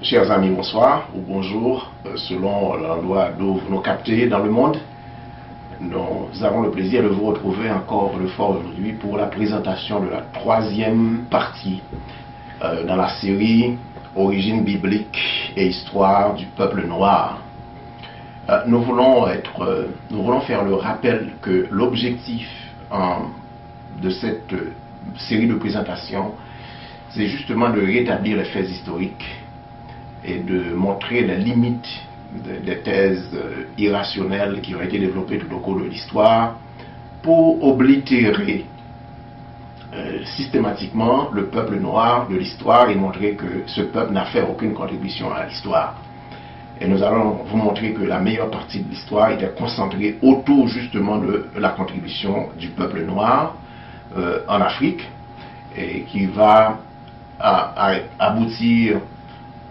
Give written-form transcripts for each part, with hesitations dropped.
Chers amis, bonsoir ou bonjour, selon l'endroit d'où vous nous captez dans le monde. Nous avons le plaisir de vous retrouver encore une fois aujourd'hui pour la présentation de la troisième partie dans la série Origine biblique et histoire du peuple noir. Nous voulons faire le rappel que l'objectif de cette série de présentations, c'est justement de rétablir les faits historiques et de montrer les limites des thèses irrationnelles qui ont été développées tout au cours de l'histoire pour oblitérer systématiquement le peuple noir de l'histoire et montrer que ce peuple n'a fait aucune contribution à l'histoire. Et nous allons vous montrer que la meilleure partie de l'histoire était concentrée autour justement de la contribution du peuple noir en Afrique et qui va aboutir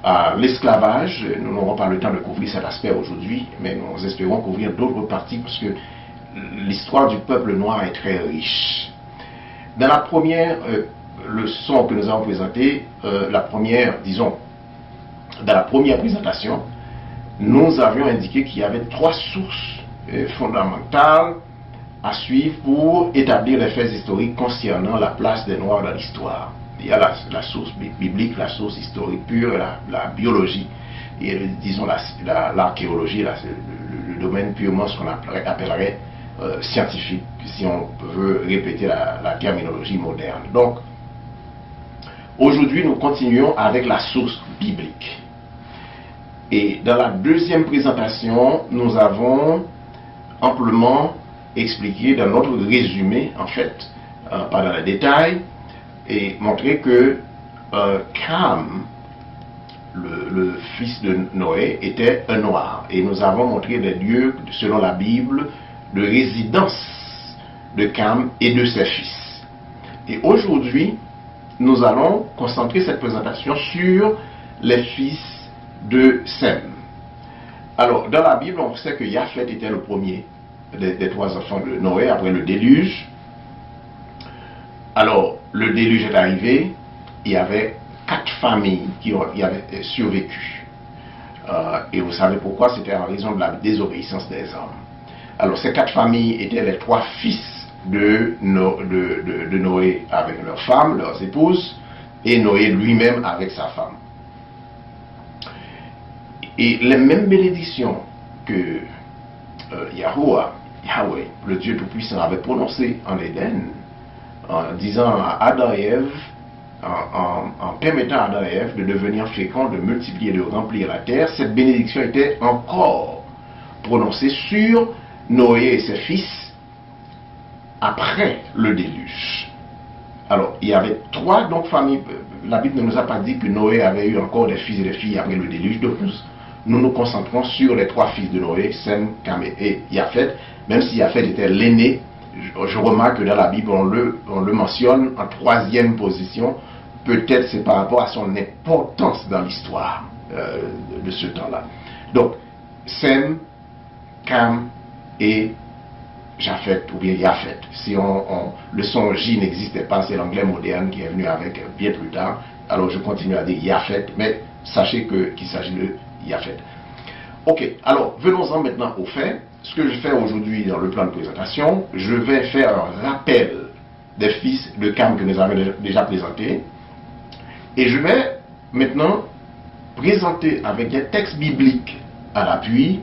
à l'esclavage. Nous n'aurons pas le temps de couvrir cet aspect aujourd'hui, mais nous espérons couvrir d'autres parties parce que l'histoire du peuple noir est très riche. Dans la première leçon que nous avons présentée, dans la première présentation, nous avions indiqué qu'il y avait trois sources fondamentales à suivre pour établir les faits historiques concernant la place des Noirs dans l'histoire. Il y a la source biblique, la source historique pure, la biologie, et disons l'archéologie, le domaine purement ce qu'on appellerait scientifique, si on veut répéter la terminologie moderne. Donc, aujourd'hui, nous continuons avec la source biblique. Et dans la deuxième présentation, nous avons amplement expliqué dans notre résumé, en fait, pas dans les détails, et montrer que Cam, le fils de Noé, était un noir. Et nous avons montré les lieux, selon la Bible, de résidence de Cam et de ses fils. Et aujourd'hui, nous allons concentrer cette présentation sur les fils de Sem. Alors, dans la Bible, on sait que Japhet était le premier des trois enfants de Noé après le déluge. Alors, le déluge est arrivé, il y avait 4 familles qui avaient survécu. Et vous savez pourquoi? C'était en raison de la désobéissance des hommes. Alors, ces 4 familles étaient les 3 fils de Noé avec leurs femmes, leurs épouses, et Noé lui-même avec sa femme. Et les mêmes bénédictions que Yahweh, le Dieu Tout-Puissant, avait prononcées en Éden, en disant à Adam et Ève, en permettant à Adam et Ève de devenir féconds, de multiplier, de remplir la terre, cette bénédiction était encore prononcée sur Noé et ses fils après le déluge. Alors, il y avait 3 familles. La Bible ne nous a pas dit que Noé avait eu encore des fils et des filles après le déluge. Donc, nous nous concentrons sur les 3 fils de Noé, Sem, Cam et Japhet, même si Japhet était l'aîné. Je remarque que dans la Bible, on le mentionne en 3e position. Peut-être c'est par rapport à son importance dans l'histoire de ce temps-là. Donc, Sem, Cam et Japhet, ou bien Japhet. Si le son J n'existait pas, c'est l'anglais moderne qui est venu avec bien plus tard. Alors je continue à dire Japhet, mais sachez qu'il s'agit de Japhet. Ok, alors venons-en maintenant au fait. Ce que je fais aujourd'hui dans le plan de présentation, je vais faire un rappel des fils de Cam que nous avons déjà présentés. Et je vais maintenant présenter avec des textes bibliques à l'appui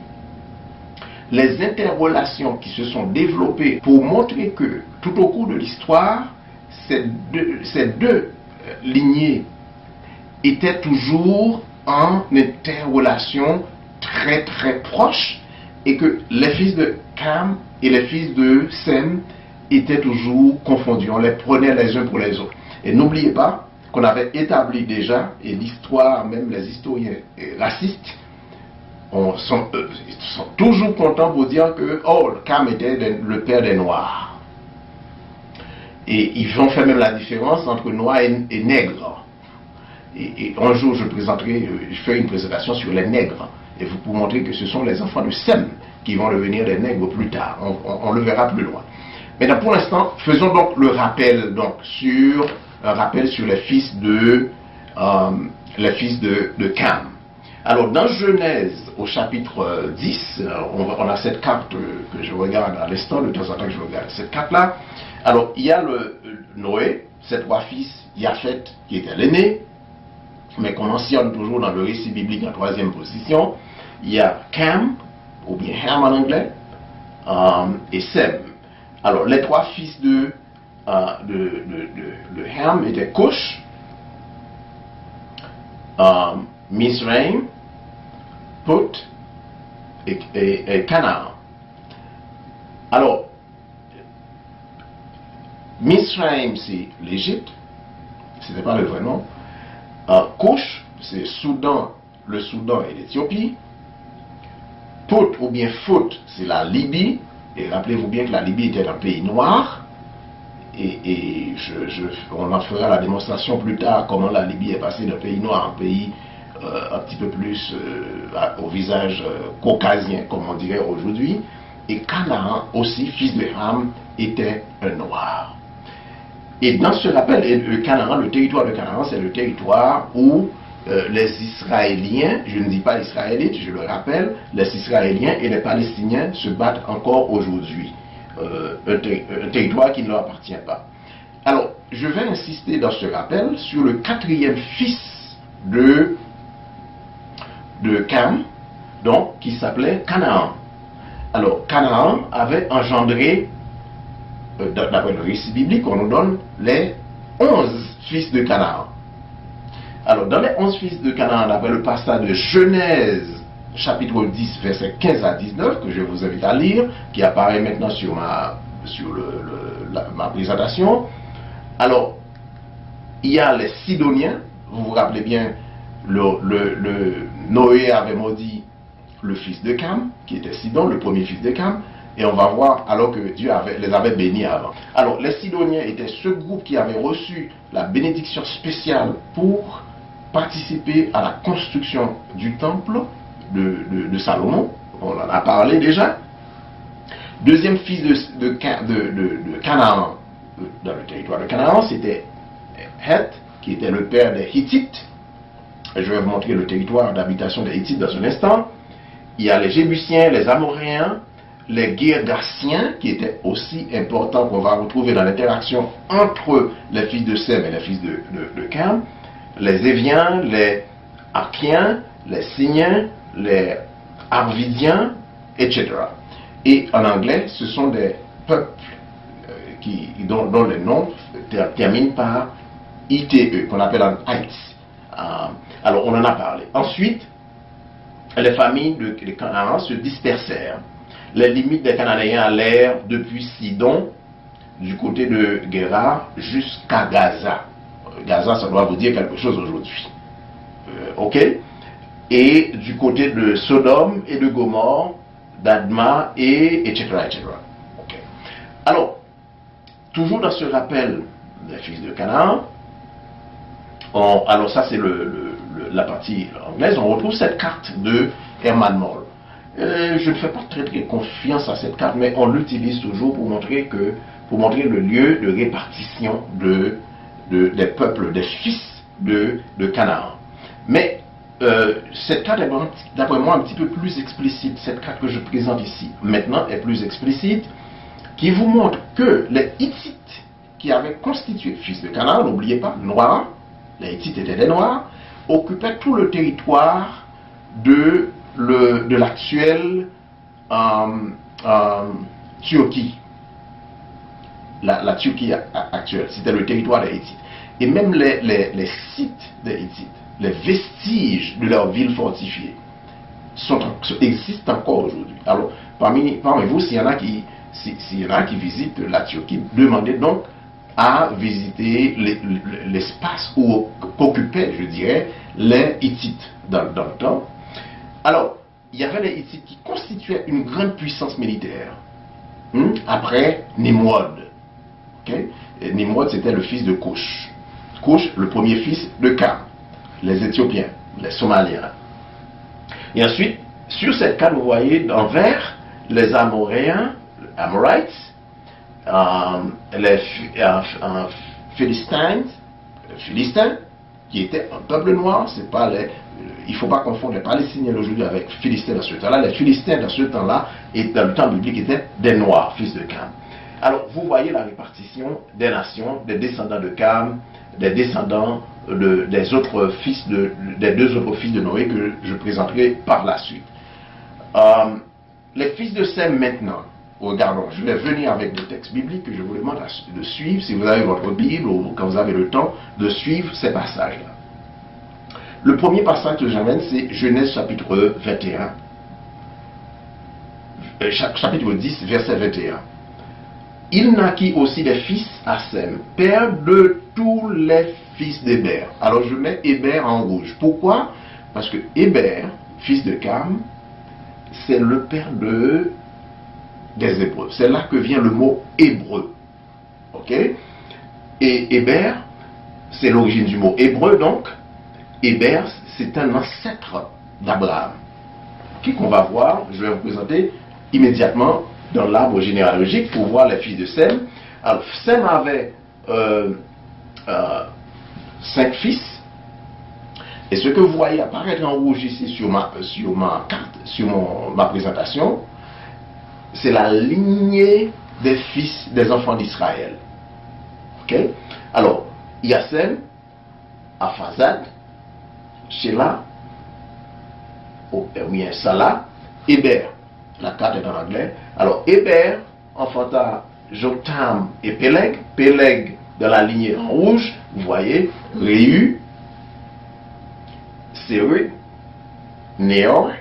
les interrelations qui se sont développées pour montrer que tout au cours de l'histoire, ces deux lignées étaient toujours en interrelation très très proche et que les fils de Cam et les fils de Sem étaient toujours confondus. On les prenait les uns pour les autres. Et n'oubliez pas qu'on avait établi déjà, et l'histoire, même les historiens racistes, sont toujours contents pour dire que Cam était le père des Noirs. Et ils ont fait même la différence entre Noir et nègre. Et un jour, je ferai une présentation sur les nègres. Et vous pouvez montrer que ce sont les enfants de Sem qui vont devenir des nègres plus tard. On le verra plus loin. Maintenant, pour l'instant, faisons donc le rappel sur les fils de Cam. Alors, dans Genèse, au chapitre 10, on a cette carte que je regarde à l'instant, de temps en temps que je regarde cette carte-là. Alors, il y a Noé, ses 3 fils, Japhet, qui était l'aîné, mais qu'on mentionne toujours dans le récit biblique en 3e position. Il y a Cam, ou bien Ham en anglais, et Sem. Alors, les 3 fils de Ham étaient Cush, Mizraim, Put et Canaan. Alors, Mizraim, c'est l'Égypte, ce n'était pas le vrai nom. Cush, c'est le Soudan et l'Éthiopie. Put ou bien Foot, c'est la Libye. Et rappelez-vous bien que la Libye était un pays noir. Et on en fera la démonstration plus tard comment la Libye est passée d'un pays noir à un pays un petit peu plus au visage caucasien, comme on dirait aujourd'hui. Et Canaan aussi, fils de Ham, était un noir. Et dans ce rappel, Canaan, le territoire de Canaan, c'est le territoire où les Israéliens, je ne dis pas israélites, je le rappelle, les Israéliens et les Palestiniens se battent encore aujourd'hui. Un territoire qui ne leur appartient pas. Alors, je vais insister dans ce rappel sur le 4e fils de Cam, donc, qui s'appelait Canaan. Alors, Canaan avait engendré, d'après le récit biblique, on nous donne les 11 fils de Canaan. Alors, dans les 11 fils de Canaan, d'après le passage de Genèse, chapitre 10, versets 15 à 19, que je vous invite à lire, qui apparaît maintenant sur ma présentation. Alors, il y a les Sidoniens, vous vous rappelez bien, Noé avait maudit le fils de Cam, qui était Sidon, le premier fils de Cam, et on va voir alors que Dieu les avait bénis avant. Alors, les Sidoniens étaient ce groupe qui avait reçu la bénédiction spéciale pour participer à la construction du temple de Salomon. On en a parlé déjà. Deuxième fils de Canaan, dans le territoire de Canaan, c'était Heth, qui était le père des Hittites. Je vais vous montrer le territoire d'habitation des Hittites dans un instant. Il y a les Jébusiens, les Amoréens, les Girgasiens, qui étaient aussi importants, qu'on va retrouver dans l'interaction entre les fils de Sem et les fils de Cam, les Éviens, les Archiens, les Signiens, les Arvidiens, etc. Et en anglais, ce sont des peuples dont les noms terminent par ITE, qu'on appelle en ITE. Alors, on en a parlé. Ensuite, les familles de Canaan se dispersèrent. Les limites des Cananéens allèrent depuis Sidon, du côté de Guérar, jusqu'à Gaza. Gaza, ça doit vous dire quelque chose aujourd'hui. Ok? Et du côté de Sodome et de Gomorrhe, d'Adma, etc. Okay. Alors, toujours dans ce rappel des fils de Canaan, alors ça c'est la partie anglaise, on retrouve cette carte de Herman Moll. Je ne fais pas très confiance à cette carte, mais on l'utilise toujours pour montrer le lieu de répartition des peuples, des fils de Canaan. Mais cette carte est, d'après moi, un petit peu plus explicite. Cette carte que je présente ici, maintenant, est plus explicite, qui vous montre que les Hittites qui avaient constitué fils de Canaan, n'oubliez pas, noirs, les Hittites étaient des noirs, occupaient tout le territoire de l'actuelle Turquie. La Turquie actuelle, c'était le territoire des Hittites. Et même les sites des Hittites, les vestiges de leurs villes fortifiées existent encore aujourd'hui. Alors, parmi vous, s'il y en a qui visitent la Turquie, demandez donc à visiter l'espace qu'occupaient, je dirais, les Hittites dans le temps. Alors, il y avait les Hittites qui constituaient une grande puissance militaire. Après Nimrod. Okay? Nimrod, c'était le fils de Cush. Cush, le premier fils de Cam. Les Éthiopiens, les Somaliens. Et ensuite, sur cette carte, vous voyez en vert les Amoréens, Amorites, les Philistins, qui étaient un peuple noir. C'est pas il ne faut pas confondre les Palestiniens d'aujourd'hui avec les Philistins dans ce temps-là. Les Philistins dans ce temps-là, et dans le temps biblique, étaient des Noirs, fils de Cam. Alors, vous voyez la répartition des nations, des descendants de Cam, des descendants des deux autres fils de Noé que je présenterai par la suite. Les fils de Sem maintenant, regardons, je vais venir avec des textes bibliques que je vous demande de suivre, si vous avez votre Bible ou quand vous avez le temps, de suivre ces passages-là. Le premier passage que j'amène, c'est Genèse chapitre 21, chapitre 10, verset 21. Il naquit aussi des fils à Sem, père de tous les fils d'Héber. Alors je mets Héber en rouge. Pourquoi? Parce que Héber, fils de Cam, c'est le père des Hébreux. C'est là que vient le mot hébreu. Ok? Et Héber, c'est l'origine du mot hébreu, donc. Héber, c'est un ancêtre d'Abraham. Qui qu'on va voir, je vais vous présenter immédiatement dans l'arbre généalogique pour voir les fils de Sem. Alors, Sem avait 5 fils. Et ce que vous voyez apparaître en rouge ici sur ma carte, sur ma présentation, c'est la lignée des fils des enfants d'Israël. Ok? Alors, il y a Sem, Aphazad, Shelah, Salah, Héber. La carte est en anglais. Alors, Héber enfanta Jotam et Péleg. Péleg dans la lignée en rouge, vous voyez, Réu, Sérug, Néor,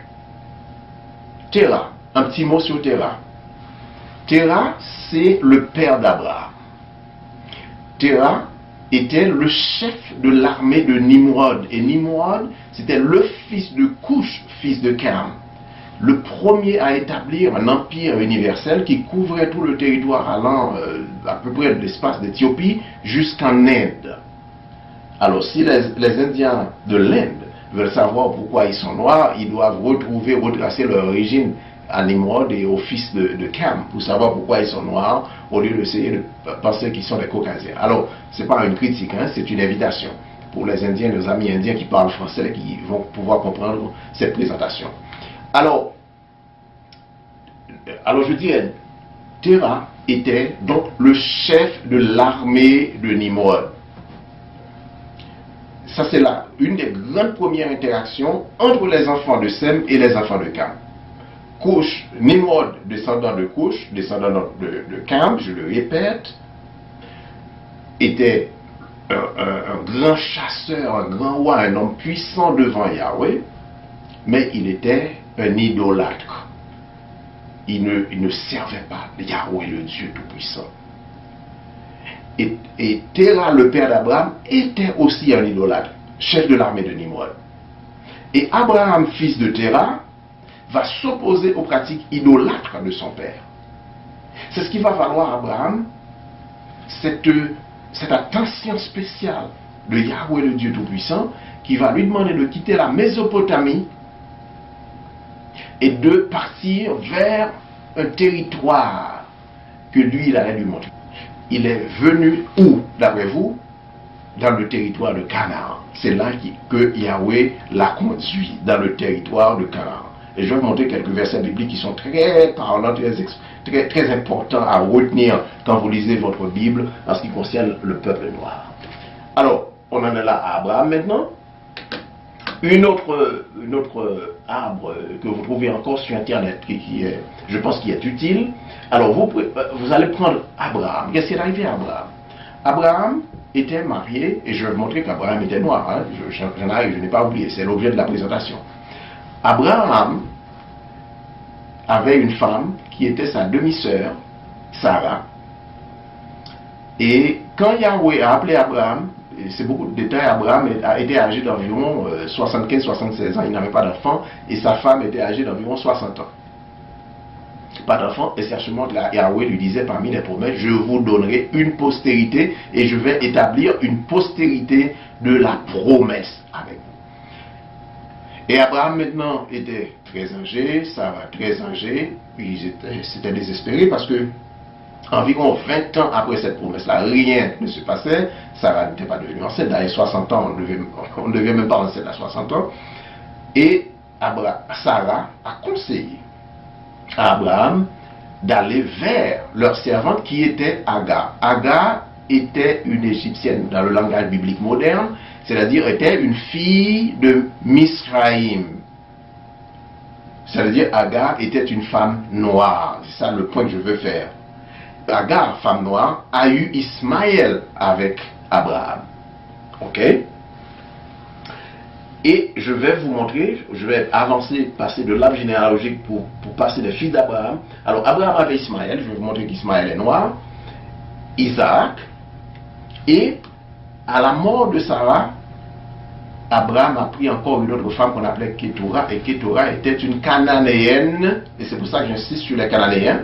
Téra. Un petit mot sur Téra. Téra, c'est le père d'Abraham. Téra était le chef de l'armée de Nimrod. Et Nimrod, c'était le fils de Cush, fils de Cam. Le premier à établir un empire universel qui couvrait tout le territoire allant à peu près de l'espace d'Éthiopie jusqu'en Inde. Alors si les Indiens de l'Inde veulent savoir pourquoi ils sont noirs, ils doivent retracer leur origine à Nimrod et au fils de Cam pour savoir pourquoi ils sont noirs au lieu d'essayer de penser qu'ils sont des Caucasiens. Alors, ce n'est pas une critique, hein, c'est une invitation pour les Indiens, nos amis indiens qui parlent français, qui vont pouvoir comprendre cette présentation. Alors je dirais, Téra était donc le chef de l'armée de Nimrod. Ça, c'est là une des grandes premières interactions entre les enfants de Sem et les enfants de Cam. Cush, Nimrod, descendant de Cush, descendant de Cam, je le répète, était un grand chasseur, un grand roi, un homme puissant devant Yahweh, mais il était un idolâtre. Il ne servait pas Yahweh, le Dieu Tout-Puissant. Et Téra, le père d'Abraham, était aussi un idolâtre, chef de l'armée de Nimrod. Et Abraham, fils de Téra, va s'opposer aux pratiques idolâtres de son père. C'est ce qui va valoir à Abraham cette attention spéciale de Yahweh, le Dieu Tout-Puissant, qui va lui demander de quitter la Mésopotamie et de partir vers un territoire que lui, il allait lui montrer. Il est venu où, d'après vous? Dans le territoire de Canaan. C'est là que Yahweh l'a conduit, dans le territoire de Canaan. Et je vais vous montrer quelques versets bibliques qui sont très parlants, très importants à retenir quand vous lisez votre Bible en ce qui concerne le peuple noir. Alors, on en est là à Abraham maintenant. Une autre arbre que vous trouvez encore sur Internet, je pense qu'il est utile. Alors, vous allez prendre Abraham. Qu'est-ce qui est arrivé à Abraham? Abraham était marié, et je vais vous montrer qu'Abraham était noir. Hein, j'en arrive, je n'ai pas oublié, c'est l'objet de la présentation. Abraham avait une femme qui était sa demi-sœur, Sarah. Et quand Yahweh a appelé Abraham, c'est beaucoup de détails, Abraham était âgé d'environ 75-76 ans, il n'avait pas d'enfant, et sa femme était âgée d'environ 60 ans. Pas d'enfant, et certainement Yahweh lui disait parmi les promesses, je vous donnerai une postérité, et je vais établir une postérité de la promesse avec vous. Et Abraham maintenant était très âgé, Sarah très âgée, puis ils étaient désespérés parce que environ 20 ans après cette promesse-là, rien ne se passait. Sarah n'était pas devenue enceinte. Dans les 60 ans, on ne devient même pas enceinte à 60 ans. Et Sarah a conseillé à Abraham d'aller vers leur servante qui était Agar. Agar était une égyptienne dans le langage biblique moderne, c'est-à-dire était une fille de Misraïm. C'est-à-dire Agar était une femme noire. C'est ça le point que je veux faire. Agar, femme noire, a eu Ismaël avec Abraham. Ok? Et je vais vous montrer, je vais avancer, passer de l'arbre généalogique pour passer des fils d'Abraham. Alors Abraham avait Ismaël, je vais vous montrer qu'Ismaël est noir, Isaac, et à la mort de Sarah, Abraham a pris encore une autre femme qu'on appelait Ketura, et Ketura était une cananéenne, et c'est pour ça que j'insiste sur les cananéens,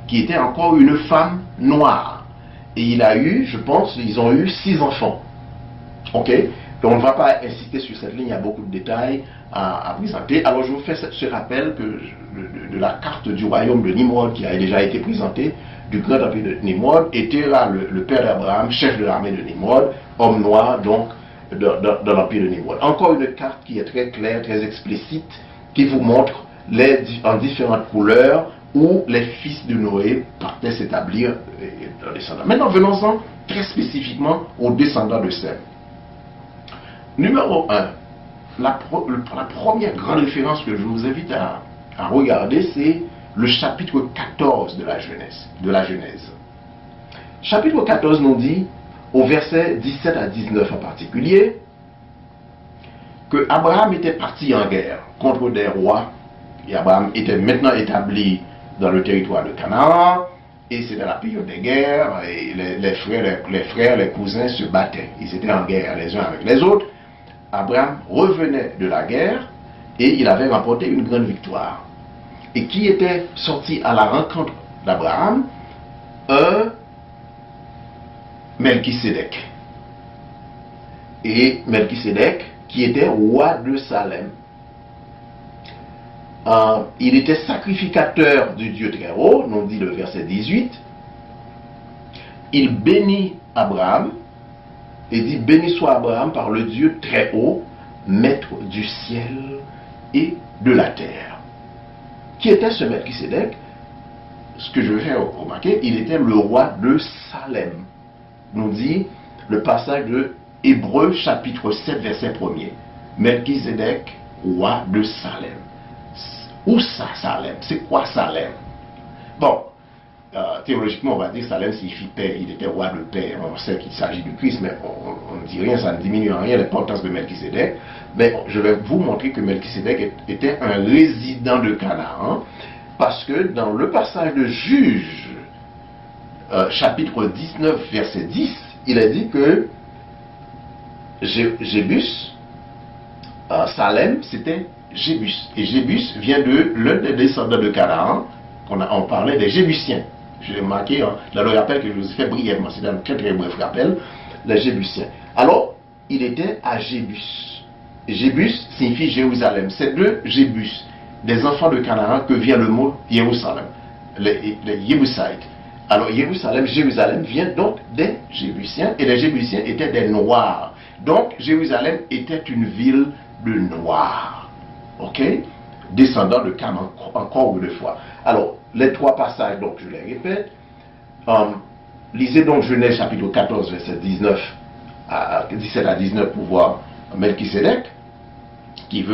qui était encore une femme noire. Et il a eu, je pense, ils ont eu 6 enfants. Ok? Donc on ne va pas insister sur cette ligne, il y a beaucoup de détails à présenter. Alors je vous fais ce rappel de la carte du royaume de Nimrod qui a déjà été présentée, du grand empire de Nimrod, et Terah, le père d'Abraham, chef de l'armée de Nimrod, homme noir donc dans l'empire de Nimrod. Encore une carte qui est très claire, très explicite, qui vous montre en différentes couleurs où les fils de Noé partaient s'établir dans les descendants. Maintenant venons-en très spécifiquement aux descendants de Sem. Numéro 1, la première grande référence que je vous invite à regarder, c'est le chapitre 14 de la Genèse. Chapitre 14 nous dit, au verset 17 à 19 en particulier, que Abraham était parti en guerre contre des rois, et Abraham était maintenant établi dans le territoire de Canaan, et c'était la période des guerres, et les frères, les cousins se battaient, ils étaient en guerre les uns avec les autres. Abraham revenait de la guerre et il avait remporté une grande victoire. Et qui était sorti à la rencontre d'Abraham? Un Melchisédek. Et Melchisédek, qui était roi de Salem. Il était sacrificateur du Dieu très haut, nous dit le verset 18. Il bénit Abraham. Et dit, béni soit Abraham par le Dieu très haut, maître du ciel et de la terre. Qui était ce Melchisédek? Ce que je vais faire remarquer, il était le roi de Salem. Nous dit le passage de Hébreux chapitre 7 verset 1er. Melchisédek, roi de Salem. Où ça, Salem? C'est quoi Salem? Bon, théologiquement, on va dire Salem signifie paix. Il était roi de paix. On sait qu'il s'agit du Christ, mais on ne dit rien, ça ne diminue en rien l'importance de Melchisédek. Mais je vais vous montrer que Melchisédek était un résident de Canaan, parce que dans le passage de Juge, chapitre 19, verset 10, il est dit que Jébus, Salem, c'était Jébus. Et Jébus vient de l'un des descendants de Canaan, on parlait des Jébusiens. J'ai remarqué dans le rappel que je vous ai fait brièvement, c'est un très très bref rappel, les Jébusiens. Alors, il était à Jébus. Jébus signifie Jérusalem. C'est de Jébus, des enfants de Canaan, que vient le mot Jérusalem, les Jébusites. Alors, Jérusalem vient donc des Jébusiens, et les Jébusiens étaient des Noirs. Donc, Jérusalem était une ville de Noirs. Ok? Descendant de Canaan, encore une fois. Alors, les 3 passages, donc je les répète. Lisez donc Genèse chapitre 14, verset 17 à 19 pour voir Melchisédek, qui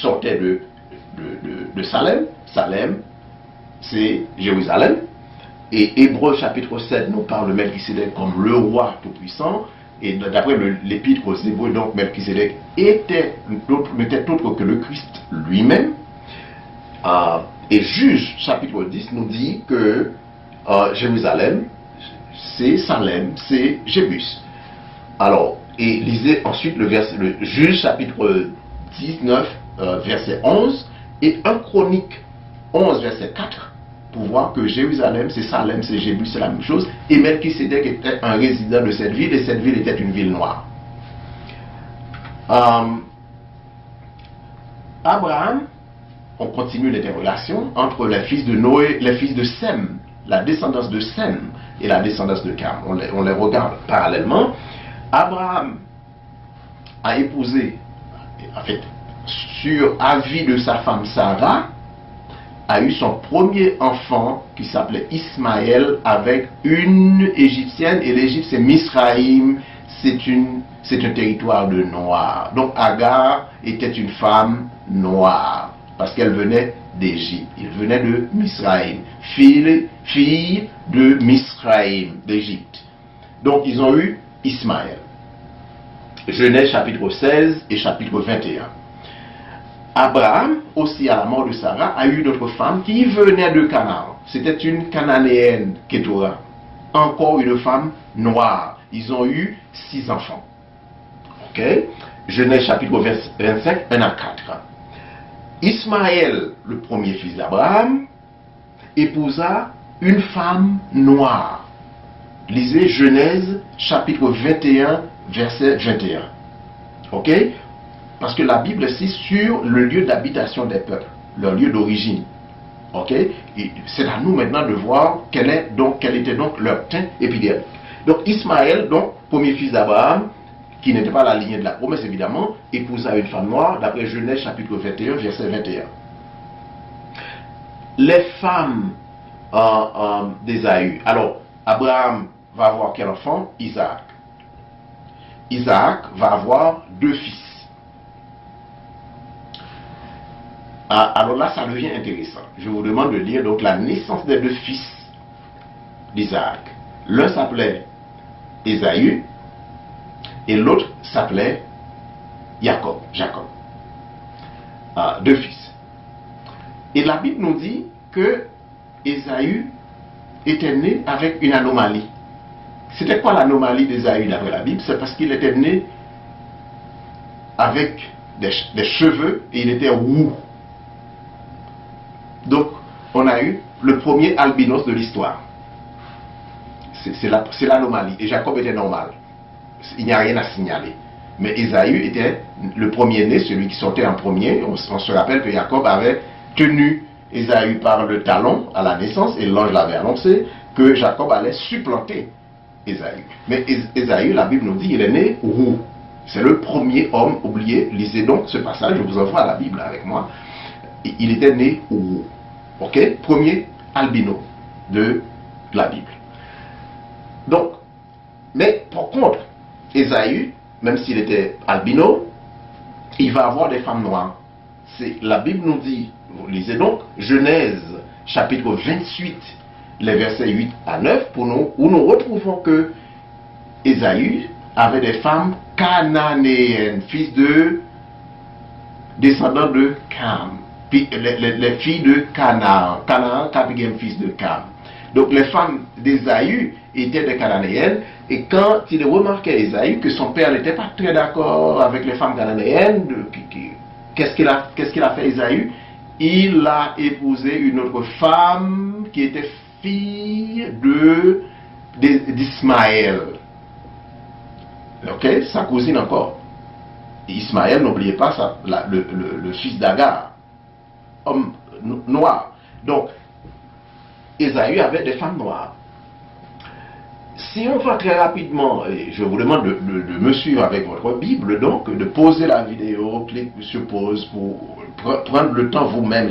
sortait de Salem. Salem, c'est Jérusalem. Et Hébreux chapitre 7 nous parle de Melchisédek comme le roi tout-puissant. Et d'après l'épître aux Hébreux, donc Melchisédek n'était autre que le Christ lui-même. Et Juge chapitre 10 nous dit que Jérusalem, c'est Salem, c'est Jébus. Alors, et lisez ensuite le Juge chapitre 19, verset 11, et 1 Chronique 11, verset 4, pour voir que Jérusalem, c'est Salem, c'est Jébus, c'est la même chose. Et Melchisédek était un résident de cette ville, et cette ville était une ville noire. Abraham, on continue l'interrelation entre les fils de Noé, les fils de Sem, la descendance de Sem et la descendance de Cam. On les regarde parallèlement. Abraham a épousé, en fait, sur avis de sa femme Sarah, a eu son premier enfant qui s'appelait Ismaël avec une Égyptienne, et l'Égypte c'est Misraïm, c'est un territoire de Noirs. Donc Agar était une femme noire parce qu'elle venait d'Égypte, il venait de Misraïm, fille de Misraïm, d'Égypte. Donc ils ont eu Ismaël. Genèse chapitre 16 et chapitre 21. Abraham, aussi à la mort de Sarah, a eu une autre femme qui venait de Canaan. C'était une Cananéenne, Kétora. Encore une femme noire. Ils ont eu 6 enfants. Ok? Genèse chapitre 25, 1 à 4. Ismaël, le premier fils d'Abraham, épousa une femme noire. Lisez Genèse chapitre 21, verset 21. Ok? Parce que la Bible c'est sur le lieu d'habitation des peuples, leur lieu d'origine. Ok? Et c'est à nous maintenant de voir quel était donc leur teint épidermique. Donc Ismaël, donc premier fils d'Abraham, qui n'était pas la lignée de la promesse évidemment, épousa une femme noire, d'après Genèse chapitre 21, verset 21. Les femmes d'Ésaü. Alors, Abraham va avoir quel enfant? Isaac. Isaac va avoir 2 fils. Alors là, ça devient intéressant. Je vous demande de lire donc la naissance des 2 fils d'Isaac. L'un s'appelait Ésaü et l'autre s'appelait Jacob. 2 fils. Et la Bible nous dit que Ésaü était né avec une anomalie. C'était quoi l'anomalie d'Ésaü d'après la Bible? C'est parce qu'il était né avec des cheveux et il était roux. Donc, on a eu le premier albinos de l'histoire. C'est l'anomalie. Et Jacob était normal. Il n'y a rien à signaler. Mais Ésaü était le premier-né, celui qui sortait en premier. On se rappelle que Jacob avait tenu Ésaü par le talon à la naissance, et l'ange l'avait annoncé que Jacob allait supplanter Ésaü. Mais Ésaü, la Bible nous dit, il est né roux. C'est le premier homme oublié. Lisez donc ce passage, je vous envoie à la Bible avec moi. Il était né roux. Ok? Premier albino de la Bible. Donc, mais par contre, Ésaü, même s'il était albino, il va avoir des femmes noires. La Bible nous dit, vous lisez donc, Genèse chapitre 28, les versets 8 à 9, où nous retrouvons que Ésaü avait des femmes cananéennes, fils de descendants de Cam. Les filles de Canaan, quatrième fils de Cam. Donc les femmes d'Ésaü étaient des Cananéennes, et quand il remarquait Ésaü que son père n'était pas très d'accord avec les femmes cananéennes, qu'est-ce qu'il a fait Ésaü? Il a épousé une autre femme qui était fille d'Ismaël. Ok, sa cousine encore. Ismaël, n'oubliez pas ça, le fils d'Agar, homme noir. Donc, Ésaü avait des femmes noires. Si on va très rapidement, et je vous demande de me suivre avec votre Bible, donc, de poser la vidéo, cliquez sur pause pour prendre le temps vous-même.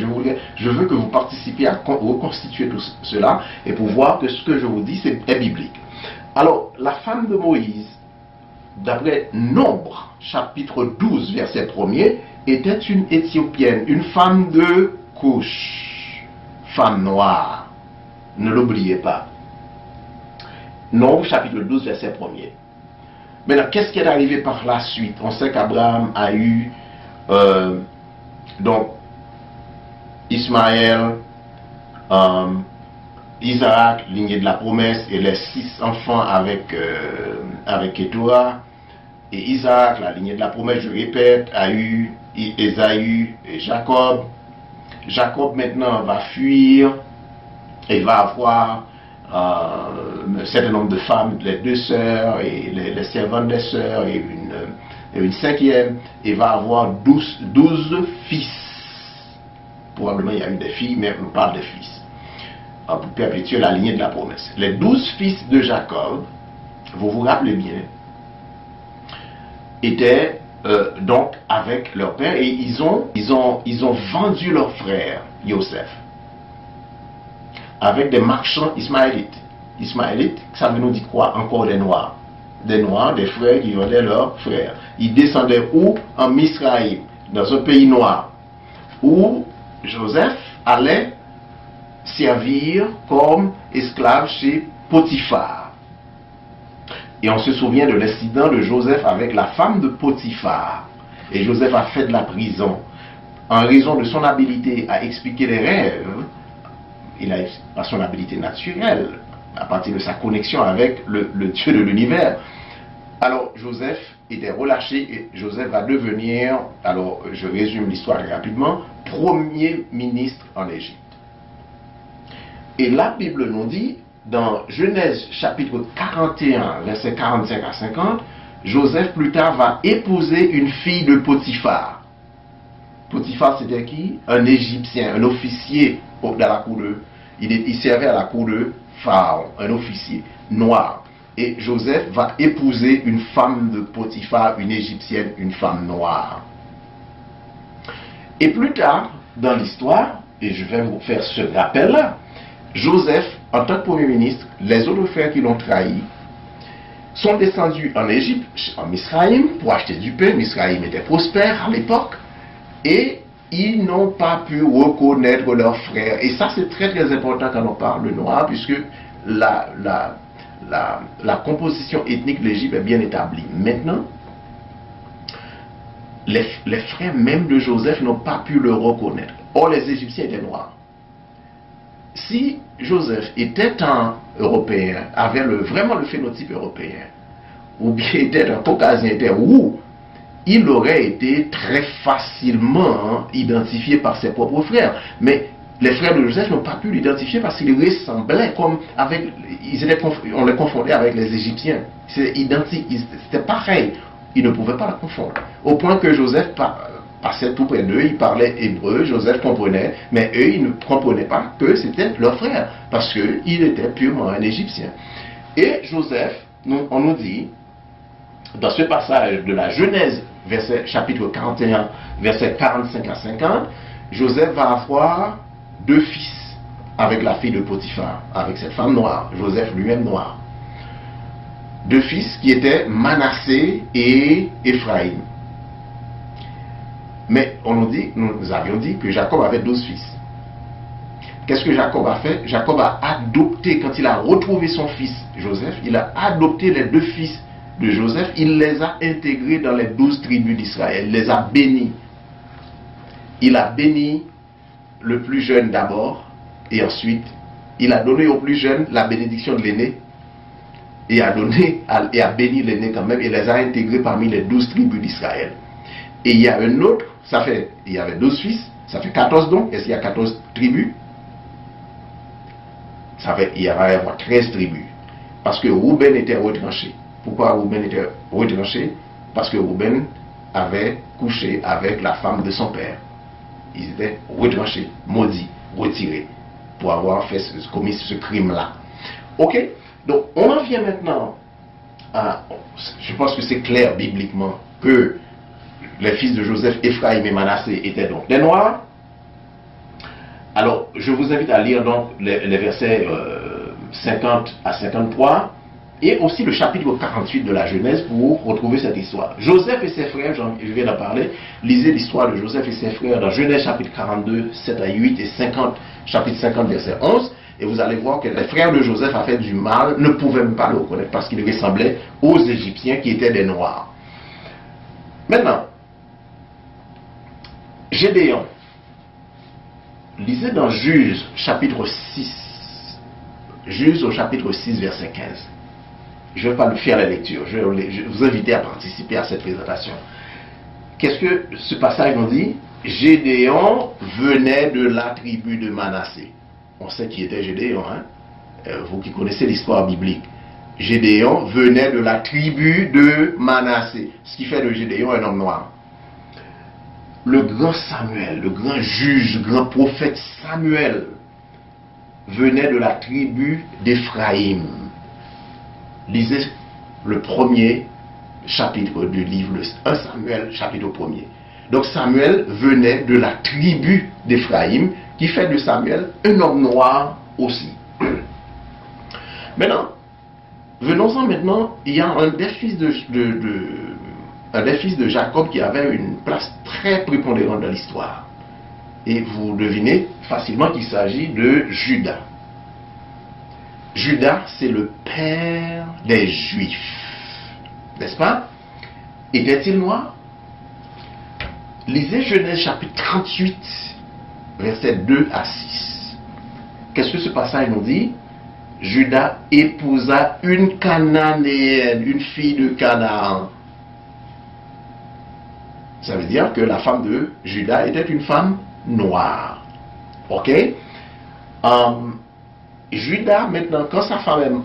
Je veux que vous participiez à reconstituer tout cela et pour voir que ce que je vous dis est biblique. Alors, la femme de Moïse, d'après Nombre, chapitre 12, verset 1er, était une Éthiopienne, une femme de Couche, femme noire. Ne l'oubliez pas. Nombre, chapitre 12, verset 1er. Maintenant, qu'est-ce qui est arrivé par la suite? On sait qu'Abraham a eu donc Ismaël, Isaac, lignée de la promesse, et les 6 enfants avec Kétura. Et Isaac, la lignée de la promesse, je répète, a eu Ésaü et Jacob. Jacob maintenant va fuir et va avoir un certain nombre de femmes, les 2 sœurs et les servantes des sœurs et une 5e, et va avoir 12 fils. Probablement il y a eu des filles, mais on parle des fils. pour perpétuer la lignée de la promesse. Les 12 fils de Jacob, vous vous rappelez bien, étaient donc avec leur père et ils ont vendu leur frère Joseph avec des marchands ismaélites. Ismaélites, ça veut nous dire quoi? Encore des noirs. Des noirs, des frères qui vendaient leurs frères. Ils descendaient où? En Misraïm, dans un pays noir, où Joseph allait servir comme esclave chez Potiphar. Et on se souvient de l'incident de Joseph avec la femme de Potiphar. Et Joseph a fait de la prison. En raison de son habilité à expliquer les rêves, il a son habilité naturelle, à partir de sa connexion avec le Dieu de l'univers. Alors Joseph était relâché et Joseph va devenir, alors je résume l'histoire rapidement, premier ministre en Égypte. Et la Bible nous dit, dans Genèse chapitre 41, versets 45 à 50, Joseph plus tard va épouser une fille de Potiphar. Potiphar c'était qui? Un Égyptien, un officier dans la cour de... Il servait à la cour de Pharaon, un officier noir. Et Joseph va épouser une femme de Potiphar, une Égyptienne, une femme noire. Et plus tard, dans l'histoire, et je vais vous faire ce rappel-là, Joseph, en tant que premier ministre, les autres frères qui l'ont trahi, sont descendus en Égypte, en Misraïm, pour acheter du pain. Misraïm était prospère à l'époque, et ils n'ont pas pu reconnaître leurs frères. Et ça, c'est très très important quand on parle de noir, puisque la composition ethnique de l'Égypte est bien établie. Maintenant, les frères même de Joseph n'ont pas pu le reconnaître. Or, les Égyptiens étaient noirs. Si Joseph était un Européen, avait vraiment le phénotype européen, ou bien était un Caucasien, était roux, il aurait été très facilement identifié par ses propres frères. Mais les frères de Joseph n'ont pas pu l'identifier parce qu'ils ressemblaient comme avec... on les confondait avec les Égyptiens. C'est identique, c'était pareil. Ils ne pouvaient pas la confondre. Au point que Joseph passait tout près d'eux, il parlait hébreu, Joseph comprenait, mais eux, ils ne comprenaient pas que c'était leur frère, parce qu'il était purement un Égyptien. Et Joseph, on nous dit, dans ce passage de la Genèse, chapitre 41, versets 45 à 50, Joseph va avoir 2 fils avec la fille de Potiphar, avec cette femme noire, Joseph lui-même noir. 2 fils qui étaient Manassé et Éphraïm. Mais nous avions dit que Jacob avait 12 fils. Qu'est-ce que Jacob a fait? Jacob a adopté, quand il a retrouvé son fils Joseph, il a adopté les 2 fils de Joseph, il les a intégrés dans les 12 tribus d'Israël, il les a bénis. Il a béni le plus jeune d'abord, et ensuite, il a donné au plus jeune la bénédiction de l'aîné, et a béni l'aîné quand même, et les a intégrés parmi les 12 tribus d'Israël. Et il y a un autre, il y avait 12 fils, ça fait 14 donc. Est-ce qu'il y a 14 tribus? Il y va y avoir 13 tribus. Parce que Rouben était retranché. Pourquoi Rouben était retranché? Parce que Rouben avait couché avec la femme de son père. Ils étaient retranchés, maudits, retirés, pour avoir commis ce crime-là. Ok? Donc on en vient maintenant à... Je pense que c'est clair bibliquement que les fils de Joseph, Éphraïm et Manassé étaient donc des noirs. Alors, je vous invite à lire donc les versets 50 à 53 et aussi le chapitre 48 de la Genèse pour retrouver cette histoire. Joseph et ses frères, je viens d'en parler, lisez l'histoire de Joseph et ses frères dans Genèse chapitre 42, 7 à 8 et 50, chapitre 50, verset 11. Et vous allez voir que les frères de Joseph a fait du mal, ne pouvaient même pas le reconnaître parce qu'ils ressemblaient aux Égyptiens qui étaient des noirs. Maintenant, Gédéon, lisez dans Juges chapitre 6, Juges au chapitre 6 verset 15. Je ne vais pas le faire la lecture, je vais vous inviter à participer à cette présentation. Qu'est-ce que ce passage nous dit? Gédéon venait de la tribu de Manassé. On sait qui était Gédéon, hein? Vous qui connaissez l'histoire biblique. Gédéon venait de la tribu de Manassé, ce qui fait de Gédéon un homme noir. Le grand Samuel, le grand juge, le grand prophète Samuel, venait de la tribu d'Éphraïm. Lisez le premier chapitre du livre 1 Samuel, chapitre 1er. Donc Samuel venait de la tribu d'Éphraïm, qui fait de Samuel un homme noir aussi. Maintenant, venons-en maintenant, il y a un des fils de Jacob qui avait une place très prépondérante dans l'histoire. Et vous devinez facilement qu'il s'agit de Judas. Judas, c'est le père des Juifs. N'est-ce pas? Était-il noir? Lisez Genèse chapitre 38, versets 2 à 6. Qu'est-ce que ce passage nous dit? Judas épousa une Cananéenne, une fille de Canaan. Ça veut dire que la femme de Judas était une femme noire. Ok? Judas, maintenant, quand sa femme,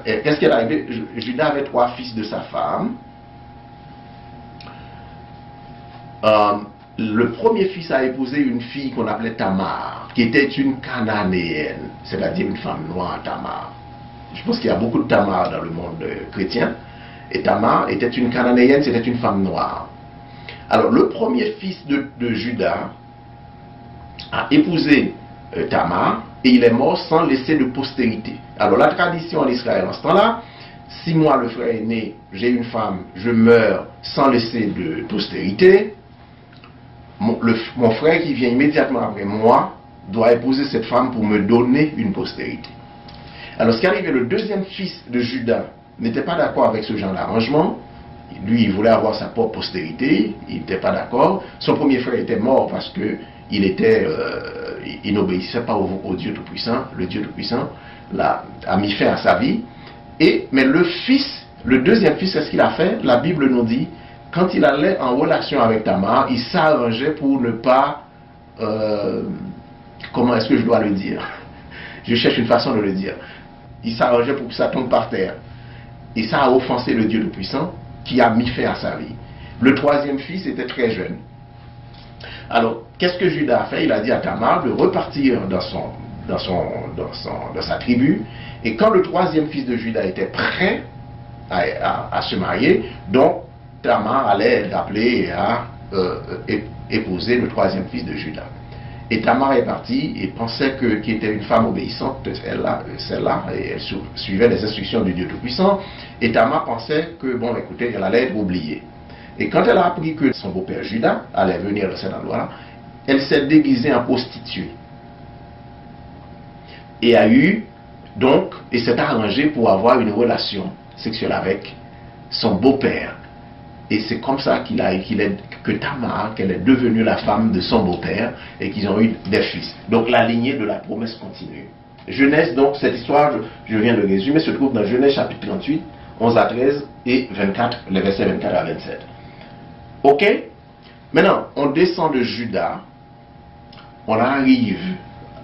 qu'est-ce qu'elle a arrivé? Judas avait 3 fils de sa femme. Le premier fils a épousé une fille qu'on appelait Tamar, qui était une Cananéenne, c'est-à-dire une femme noire, Tamar. Je pense qu'il y a beaucoup de Tamar dans le monde chrétien. Et Tamar était une Cananéenne, c'était une femme noire. Alors, le premier fils de Judas a épousé Tamar, et il est mort sans laisser de postérité. Alors, la tradition en Israël en ce temps-là, si moi, le frère aîné, j'ai une femme, je meurs sans laisser de postérité, mon frère qui vient immédiatement après moi doit épouser cette femme pour me donner une postérité. Alors, ce qui arrivait, le deuxième fils de Judas n'était pas d'accord avec ce genre d'arrangement. Lui, il voulait avoir sa propre postérité, il n'était pas d'accord. Son premier frère était mort parce que il n'obéissait pas au Dieu Tout-Puissant. Le Dieu Tout-Puissant a mis fin à sa vie. Mais le deuxième fils, qu'est-ce qu'il a fait? La Bible nous dit, quand il allait en relation avec Tamar, il s'arrangeait pour ne pas... comment est-ce que je dois le dire? Je cherche une façon de le dire. Il s'arrangeait pour que ça tombe par terre. Et ça a offensé le Dieu Tout-Puissant, qui a mis fin à sa vie. Le troisième fils était très jeune. Alors, qu'est-ce que Judas a fait? Il a dit à Tamar de repartir dans sa tribu. Et quand le troisième fils de Judas était prêt à se marier, donc Tamar allait l'appeler à épouser le troisième fils de Judas. Et Tamar est partie et pensait qu'il était une femme obéissante, celle-là, et elle suivait les instructions du Dieu Tout-Puissant. Et Tamar pensait que, bon, écoutez, elle allait être oubliée. Et quand elle a appris que son beau-père Judas allait venir dans cet endroit-là, elle s'est déguisée en prostituée. Et s'est arrangée pour avoir une relation sexuelle avec son beau-père. Et c'est comme ça que Tamar, qu'elle est devenue la femme de son beau-père et qu'ils ont eu des fils. Donc la lignée de la promesse continue. Genèse, donc cette histoire, je viens de résumer, se trouve dans Genèse chapitre 38, 11 à 13 et 24, les versets 24 à 27. Ok? Maintenant, on descend de Judas, on arrive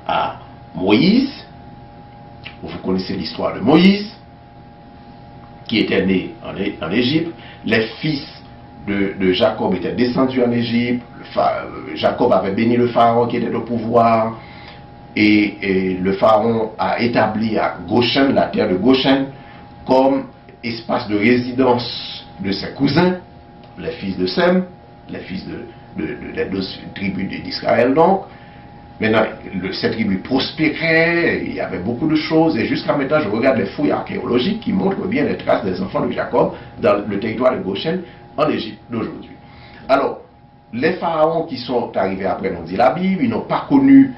à Moïse. Vous connaissez l'histoire de Moïse, qui était né en Égypte. Les fils de Jacob étaient descendus en Égypte. Jacob avait béni le pharaon qui était au pouvoir. Et le pharaon a établi à Goshen, la terre de Goshen, comme espace de résidence de ses cousins, les fils de Sem, les fils des 12 tribus d'Israël donc. Maintenant, cette tribu prospérait, il y avait beaucoup de choses, et jusqu'à maintenant, je regarde les fouilles archéologiques qui montrent bien les traces des enfants de Jacob dans le territoire de Goshen, en Égypte d'aujourd'hui. Alors, les pharaons qui sont arrivés après, nous dit la Bible, ils n'ont pas connu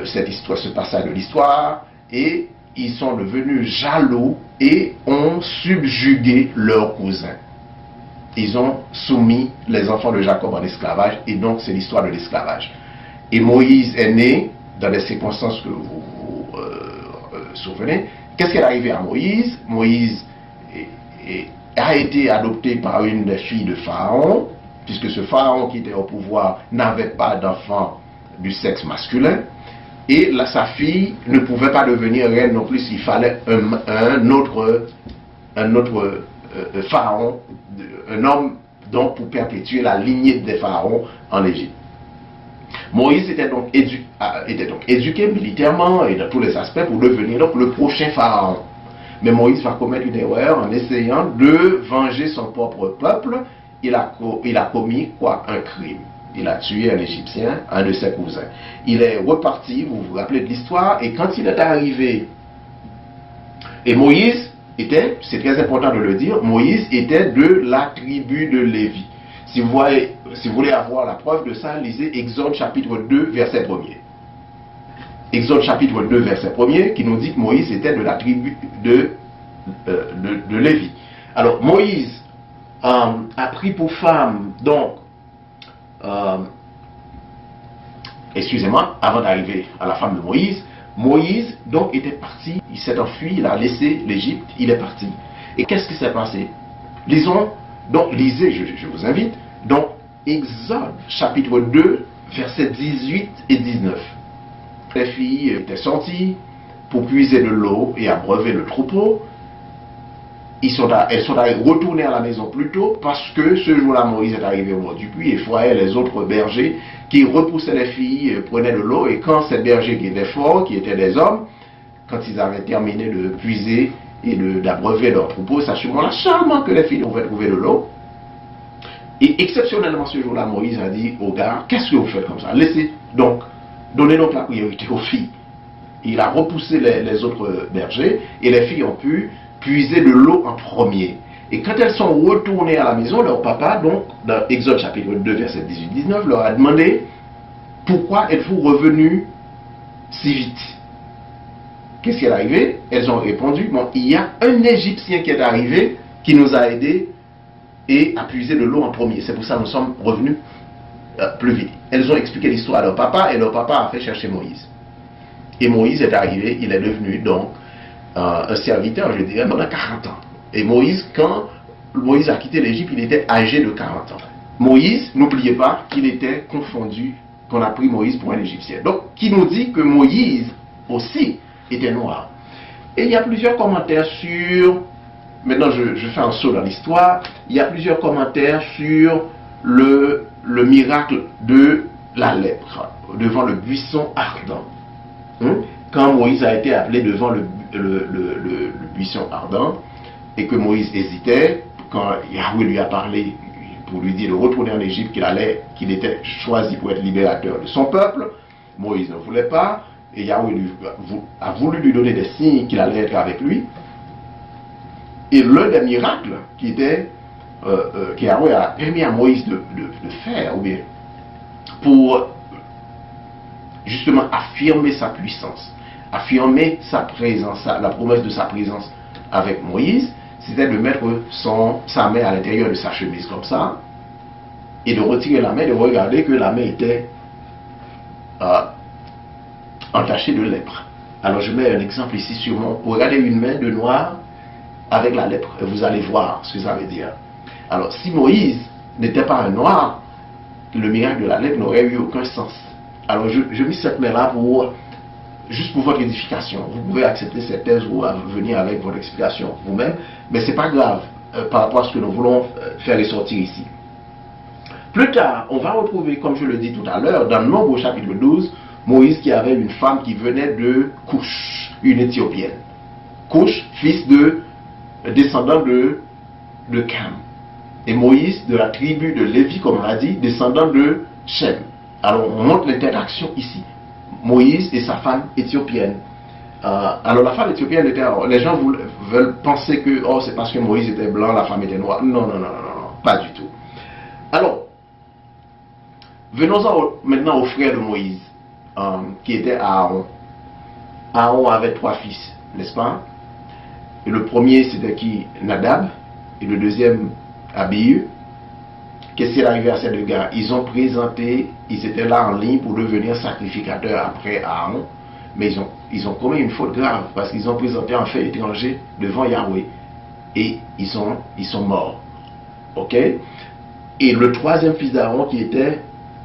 cette histoire, ce passage de l'histoire, et ils sont devenus jaloux et ont subjugué leurs cousins. Ils ont soumis les enfants de Jacob en esclavage, et donc c'est l'histoire de l'esclavage. Et Moïse est né dans des circonstances que vous vous souvenez. Qu'est-ce qui est arrivé à Moïse? Moïse a été adopté par une des filles de Pharaon, puisque ce Pharaon qui était au pouvoir n'avait pas d'enfant du sexe masculin. Et là, sa fille ne pouvait pas devenir reine non plus, il fallait un autre pharaon, un homme donc pour perpétuer la lignée des pharaons en Égypte. Moïse était donc éduqué militairement et dans tous les aspects pour devenir donc le prochain pharaon. Mais Moïse va commettre une erreur en essayant de venger son propre peuple. Il a commis quoi? Un crime. Il a tué un Égyptien, un de ses cousins. Il est reparti, vous vous rappelez de l'histoire, et quand il est arrivé, et Moïse était, c'est très important de le dire, Moïse était de la tribu de Lévi. Si vous voulez avoir la preuve de ça, lisez Exode chapitre 2, verset 1er. Exode chapitre 2, verset 1er, qui nous dit que Moïse était de la tribu de Lévi. Alors, Moïse a pris pour femme, donc, excusez-moi, avant d'arriver à la femme de Moïse, Moïse, donc, était parti, il s'est enfui, il a laissé l'Égypte, il est parti. Et qu'est-ce qui s'est passé? Lisons, donc, lisez, je vous invite, donc, Exode, chapitre 2, versets 18 et 19. Les filles étaient sorties pour puiser de l'eau et abreuver le troupeau. Elles sont retournées à la maison plus tôt parce que ce jour-là, Moïse est arrivé au bord du puits et voyait les autres bergers qui repoussaient les filles, prenaient de l'eau. Et quand ces bergers qui étaient forts, qui étaient des hommes, quand ils avaient terminé de puiser et d'abreuver leur troupeau, c'est à ce moment-là seulement que les filles pouvaient trouver de l'eau. Et exceptionnellement, ce jour-là, Moïse a dit aux gars, qu'est-ce que vous faites comme ça? Donnez donc la priorité aux filles. Il a repoussé les autres bergers et les filles ont pu puiser de l'eau en premier. Et quand elles sont retournées à la maison, leur papa, donc, dans Exode chapitre 2, verset 18-19, leur a demandé pourquoi êtes-vous revenus si vite? Qu'est-ce qui est arrivé? Elles ont répondu, bon, il y a un Égyptien qui est arrivé qui nous a aidés et a puisé de l'eau en premier. C'est pour ça que nous sommes revenus plus vite. Elles ont expliqué l'histoire à leur papa et leur papa a fait chercher Moïse. Et Moïse est arrivé, il est devenu donc un serviteur, je dirais, pendant 40 ans. Et Moïse, quand Moïse a quitté l'Égypte, il était âgé de 40 ans. Moïse, n'oubliez pas qu'il était confondu, qu'on a pris Moïse pour un Égyptien. Donc, qui nous dit que Moïse aussi était noir. Et il y a plusieurs commentaires sur, maintenant je fais un saut dans l'histoire, il y a plusieurs commentaires sur le miracle de la lèpre devant le buisson ardent. Quand Moïse a été appelé devant le buisson ardent et que Moïse hésitait, quand Yahweh lui a parlé pour lui dire de retourner en Égypte, qu'il était choisi pour être libérateur de son peuple, Moïse ne voulait pas et Yahweh a voulu lui donner des signes qu'il allait être avec lui. Et l'un des miracles que Yahweh a permis à Moïse de faire, ou bien pour justement affirmer sa puissance, affirmer sa présence, la promesse de sa présence avec Moïse, c'était de mettre sa main à l'intérieur de sa chemise comme ça, et de retirer la main, de regarder que la main était entachée de lèpre. Alors je mets un exemple ici sur regardez une main de noir avec la lèpre, et vous allez voir ce que ça veut dire. Alors si Moïse n'était pas un noir, le miracle de la lèpre n'aurait eu aucun sens. Alors je mis cette main-là juste pour votre édification. Vous pouvez accepter cette thèse ou venir avec votre explication vous-même, mais ce n'est pas grave par rapport à ce que nous voulons faire ressortir ici. Plus tard, on va retrouver, comme je le dis tout à l'heure, dans Nombre au chapitre 12, Moïse qui avait une femme qui venait de Couche, une Éthiopienne. Couche, fils descendant de Cam. Et Moïse, de la tribu de Lévi, comme on l'a dit, descendant de Shem. Alors, on montre l'interaction ici. Moïse et sa femme éthiopienne. Alors, la femme éthiopienne était... les gens veulent penser que c'est parce que Moïse était blanc, la femme était noire. Non, pas du tout. Alors, venons-en maintenant au frère de Moïse, qui était Aaron. Aaron avait 3 fils, n'est-ce pas? Et le premier, c'était qui? Nadab. Et le deuxième, Abihu. Qu'est-ce qui est arrivé à ces 2 gars? Ils étaient là en ligne pour devenir sacrificateurs après Aaron, mais ils ont commis une faute grave parce qu'ils ont présenté un fait étranger devant Yahweh et ils sont morts. Ok? Et le 3e fils d'Aaron qui était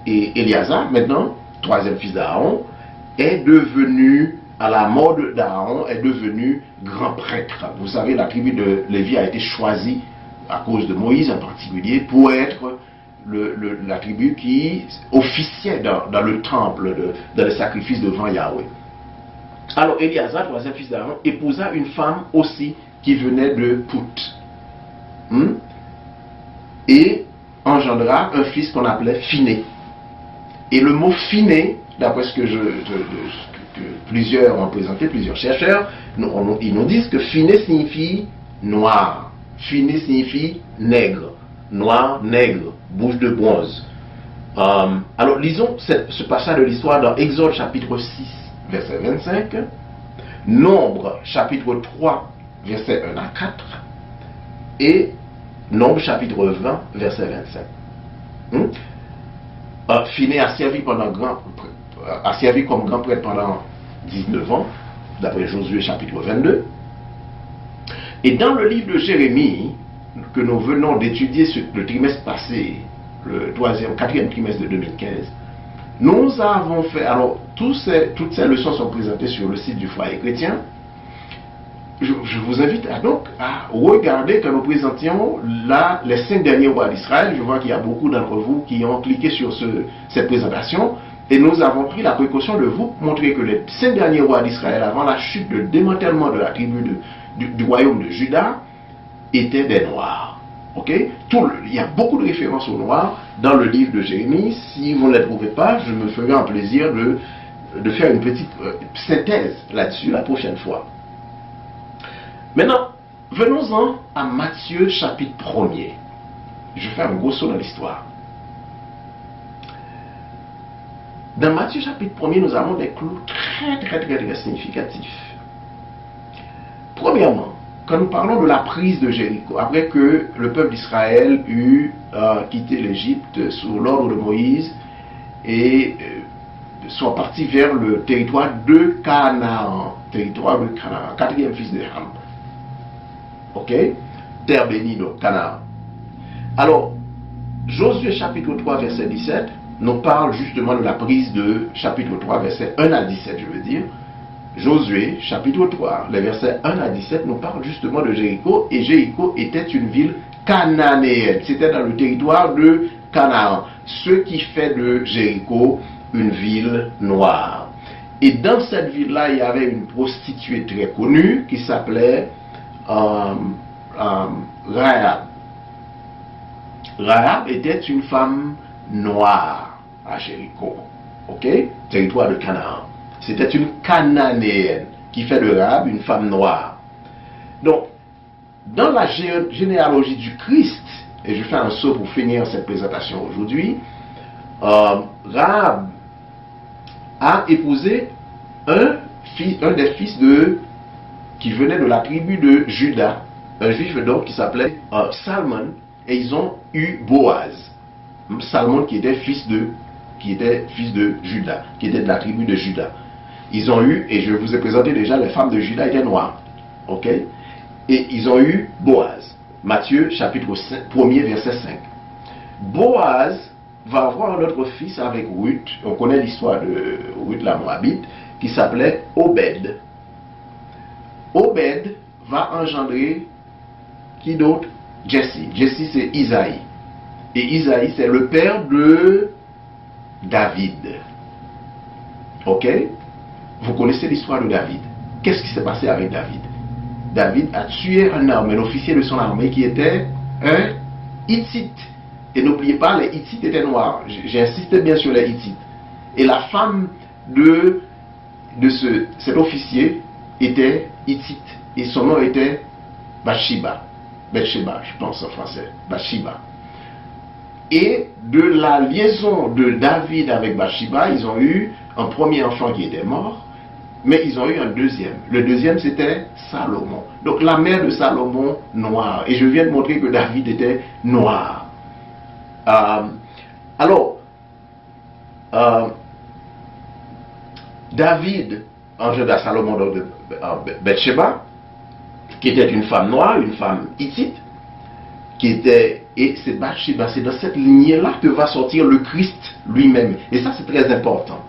Éléazar, maintenant, 3e fils d'Aaron, est devenu, à la mort d'Aaron, est devenu grand prêtre. Vous savez, la tribu de Lévi a été choisie à cause de Moïse en particulier, pour être la tribu qui officiait dans le temple, dans le sacrifice devant Yahweh. Alors Éléazar, troisième fils d'Aaron, épousa une femme aussi qui venait de Pout. Et engendra un fils qu'on appelait Phiné. Et le mot Phiné, d'après ce que que plusieurs ont présenté, plusieurs chercheurs, ils nous disent que Phiné signifie noir. Phiné signifie nègre. Noir, nègre, bouche de bronze. Alors lisons ce passage de l'histoire dans Exode chapitre 6, verset 25, Nombre chapitre 3, verset 1 à 4, et Nombre chapitre 20, verset 25. Phiné a servi comme grand prêtre pendant 19 ans, d'après Josué chapitre 22. Et dans le livre de Jérémie, que nous venons d'étudier le trimestre passé, le quatrième trimestre de 2015, nous avons fait, alors toutes ces leçons sont présentées sur le site du Foyer Chrétien. Je vous invite donc à regarder que nous présentions là les 5 derniers rois d'Israël. Je vois qu'il y a beaucoup d'entre vous qui ont cliqué sur cette présentation, et nous avons pris la précaution de vous montrer que les 5 derniers rois d'Israël, avant la chute, le démantèlement de la tribu du royaume de Juda, étaient des Noirs. Okay? Il y a beaucoup de références aux Noirs dans le livre de Jérémie. Si vous ne les trouvez pas, je me ferai un plaisir de faire une petite synthèse là-dessus la prochaine fois. Maintenant, venons-en à Matthieu chapitre 1er. Je vais faire un gros saut dans l'histoire. Dans Matthieu chapitre 1er, nous avons des clous très significatifs. Premièrement, quand nous parlons de la prise de Jéricho, après que le peuple d'Israël eut quitté l'Égypte sous l'ordre de Moïse et soit parti vers le territoire de Canaan, quatrième fils de Ham. Ok? Terre bénie, donc Canaan. Alors, Josué chapitre 3, verset 17, nous parle justement de la prise de chapitre 3, verset 1 à 17, je veux dire. Josué, chapitre 3, les versets 1 à 17, nous parlent justement de Jéricho, et Jéricho était une ville cananéenne. C'était dans le territoire de Canaan, ce qui fait de Jéricho une ville noire. Et dans cette ville-là, il y avait une prostituée très connue qui s'appelait Rahab. Rahab était une femme noire à Jéricho, ok? Territoire de Canaan. C'était une cananéenne qui fait de Rahab une femme noire. Donc, dans la généalogie du Christ, et je fais un saut pour finir cette présentation aujourd'hui, Rahab a épousé un des fils qui venait de la tribu de Juda, un juif donc qui s'appelait Salmon, et ils ont eu Boaz. Salmon qui était fils de Juda, qui était de la tribu de Juda. Ils ont eu, et je vous ai présenté déjà, les femmes de Juda étaient noires. Ok? Et ils ont eu Boaz. Matthieu chapitre 1er, verset 5. Boaz va avoir un autre fils avec Ruth. On connaît l'histoire de Ruth la Moabite, qui s'appelait Obed. Obed va engendrer qui d'autre? Jesse. Jesse, c'est Isaïe. Et Isaïe, c'est le père de David. Ok? Vous connaissez l'histoire de David. Qu'est-ce qui s'est passé avec David? David a tué un homme, un officier de son armée qui était un Hittite. Et n'oubliez pas, les Hittites étaient noirs. J'insiste bien sur les Hittites. Et la femme de cet officier était Hittite. Et son nom était Bathsheba. Bathsheba, je pense en français. Bathsheba. Et de la liaison de David avec Bathsheba, ils ont eu un premier enfant qui était mort, mais ils ont eu un deuxième. Le deuxième, c'était Salomon. Donc la mère de Salomon, noire. Et je viens de montrer que David était noir. David engendre Salomon donc de Bathsheba, qui était une femme noire, une femme hittite, et c'est Bathsheba, c'est dans cette lignée-là que va sortir le Christ lui-même. Et ça, c'est très important.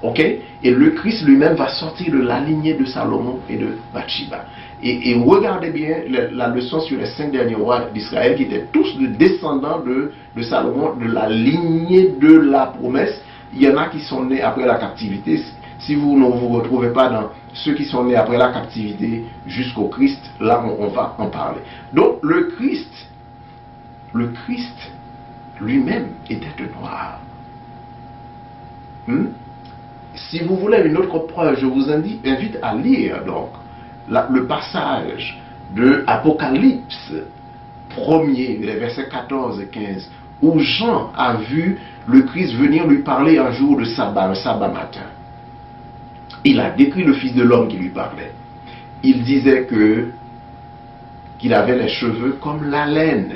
Ok? Et le Christ lui-même va sortir de la lignée de Salomon et de Bathsheba. Et regardez bien la leçon sur les 5 derniers rois d'Israël qui étaient tous des descendants de Salomon, de la lignée de la promesse. Il y en a qui sont nés après la captivité. Si vous ne vous retrouvez pas dans ceux qui sont nés après la captivité jusqu'au Christ, là on va en parler. Donc le Christ lui-même était de noir. Si vous voulez une autre preuve, je vous invite à lire donc le passage de Apocalypse 1er, les versets 14 et 15, où Jean a vu le Christ venir lui parler un jour de sabbat, un sabbat matin. Il a décrit le Fils de l'homme qui lui parlait. Il disait qu'il avait les cheveux comme la laine.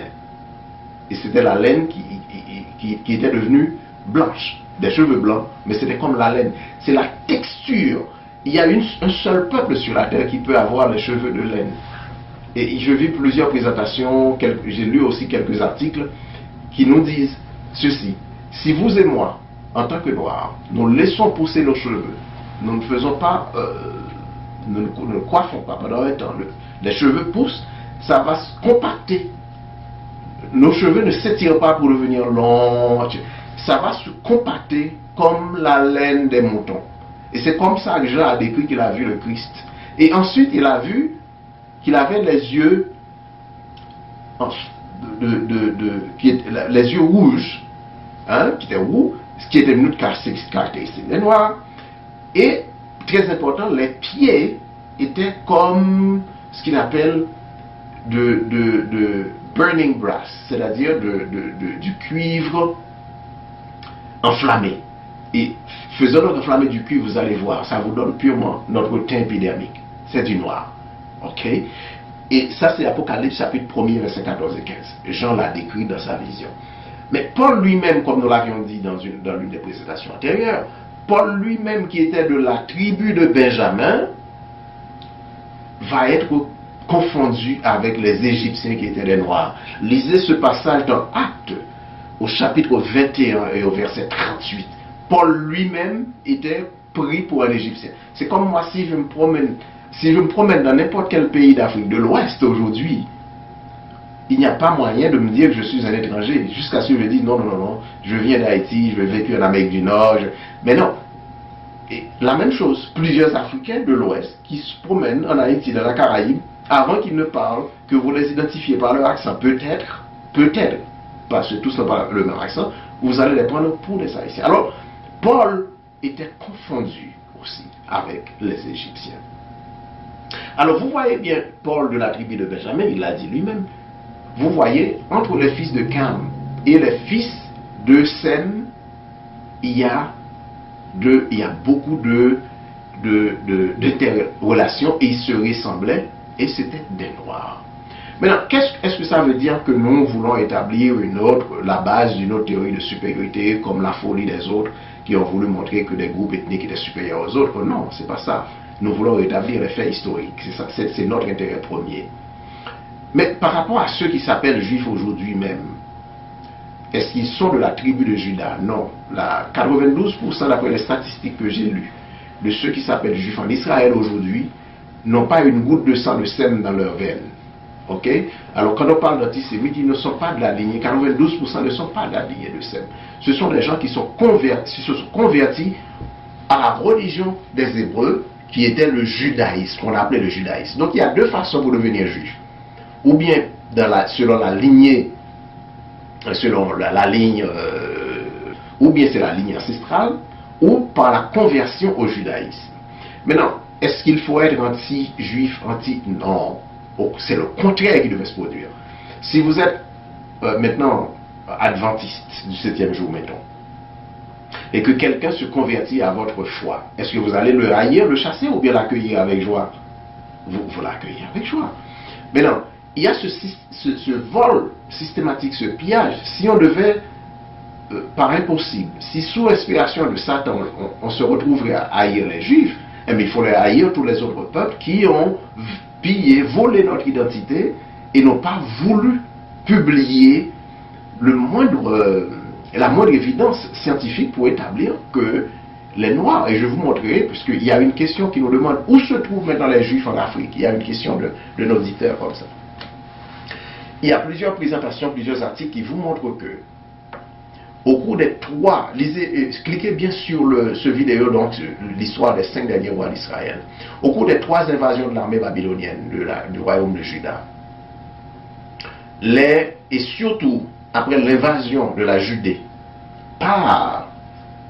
Et c'était la laine qui était devenue blanche. Des cheveux blancs, mais c'était comme la laine. C'est la texture. Il y a un seul peuple sur la terre qui peut avoir les cheveux de laine. Et je vis plusieurs présentations, j'ai lu aussi quelques articles qui nous disent ceci. Si vous et moi, en tant que noirs, nous laissons pousser nos cheveux, nous ne faisons pas, nous ne coiffons pas pendant un temps, les cheveux poussent, ça va se compacter. Nos cheveux ne s'étirent pas pour devenir longs, ça va se compacter comme la laine des moutons. Et c'est comme ça que Jean a décrit qu'il a vu le Christ. Et ensuite, il a vu qu'il avait les yeux les yeux rouges, qui étaient roux, ce qui était une autre caractéristique des noirs. Et, très important, les pieds étaient comme ce qu'il appelle de burning brass, c'est-à-dire du cuivre enflammé. Et faisant notre enflammé du cuivre, vous allez voir, ça vous donne purement notre teint épidermique. C'est du noir. Ok? Et ça, c'est Apocalypse chapitre 1er, verset 14 et 15. Jean l'a décrit dans sa vision. Mais Paul lui-même, comme nous l'avions dit dans l'une des présentations antérieures, Paul lui-même, qui était de la tribu de Benjamin, va être confondu avec les Égyptiens qui étaient des Noirs. Lisez ce passage dans Actes, au chapitre 21 et au verset 38. Paul lui-même était pris pour un Égyptien. C'est comme moi, si je me promène dans n'importe quel pays d'Afrique de l'Ouest aujourd'hui, il n'y a pas moyen de me dire que je suis un étranger, jusqu'à ce que je dise non, je viens d'Haïti, je vais vécu en Amérique du Nord. Mais non. Et la même chose, plusieurs Africains de l'Ouest qui se promènent en Haïti, dans la Caraïbe, avant qu'ils ne parlent, que vous les identifiez par leur accent, peut-être, parce que tous n'ont pas le même accent, vous allez les prendre pour des Haïtiens. Alors, Paul était confondu aussi avec les Égyptiens. Alors, vous voyez bien Paul de la tribu de Benjamin, il l'a dit lui-même. Vous voyez, entre les fils de Cam et les fils de il y a beaucoup d'interrelations et ils se ressemblaient et c'était des Noirs. Maintenant, est-ce que ça veut dire que nous voulons établir la base d'une autre théorie de supériorité comme la folie des autres qui ont voulu montrer que des groupes ethniques étaient supérieurs aux autres? Non, c'est pas ça. Nous voulons rétablir les faits historiques. C'est notre intérêt premier. Mais par rapport à ceux qui s'appellent juifs aujourd'hui même, est-ce qu'ils sont de la tribu de Juda? Non. 92% d'après les statistiques que j'ai lues, de ceux qui s'appellent juifs en Israël aujourd'hui, n'ont pas une goutte de sang de Sem dans leur veine. Ok? Alors quand on parle d'antisémites, ils ne sont pas de la lignée, 92% ne sont pas de la lignée de Sem. Ce sont des gens qui se sont convertis à la religion des Hébreux, qui était le judaïsme, qu'on appelait le judaïsme. Donc il y a deux façons pour devenir juif. Ou bien selon la lignée, ou bien c'est la ligne ancestrale, ou par la conversion au judaïsme. Maintenant, est-ce qu'il faut être anti-juif, non. C'est le contraire qui devait se produire. Si vous êtes maintenant adventiste du 7e jour, mettons, et que quelqu'un se convertit à votre foi, est-ce que vous allez le haïr, le chasser ou bien l'accueillir avec joie? Vous l'accueillez avec joie. Maintenant, il y a ce vol systématique, ce pillage. Si on devait, par impossible, si sous inspiration de Satan, on se retrouverait à haïr les Juifs, eh bien, il faudrait haïr tous les autres peuples qui ont pillé, volé notre identité et n'ont pas voulu publier la moindre évidence scientifique pour établir que les Noirs. Et je vous montrerai, puisqu'il y a une question qui nous demande où se trouvent maintenant les Juifs en Afrique. Il y a une question de nos auditeurs comme ça. Il y a plusieurs présentations, plusieurs articles qui vous montrent que, au cours des 3, cliquez bien sur ce vidéo, donc l'histoire des 5 derniers rois d'Israël. Au cours des 3 invasions de l'armée babylonienne du royaume de Juda, et surtout après l'invasion de la Judée par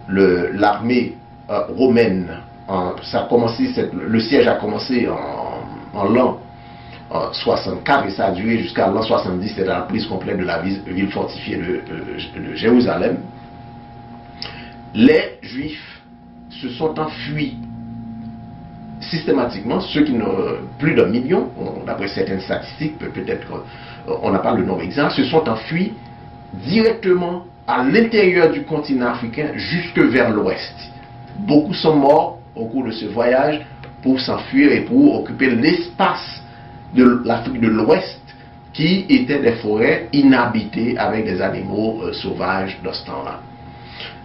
l'armée romaine, le siège a commencé en l'an 64 et ça a duré jusqu'à l'an 70, c'était la prise complète de la ville fortifiée de Jérusalem. Les Juifs se sont enfuis systématiquement, ceux qui n'ont plus d'1 million, d'après certaines statistiques, peut-être on n'a pas le nombre exact, se sont enfuis directement à l'intérieur du continent africain jusque vers l'ouest. Beaucoup sont morts au cours de ce voyage pour s'enfuir et pour occuper l'espace de l'Afrique de l'Ouest qui étaient des forêts inhabitées avec des animaux sauvages dans ce temps-là.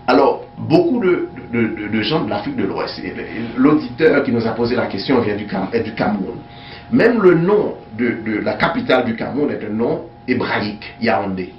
Alors, beaucoup de gens de l'Afrique de l'Ouest, l'auditeur qui nous a posé la question vient du Cameroun. Même le nom de la capitale du Cameroun est un nom hébraïque, Yaoundé.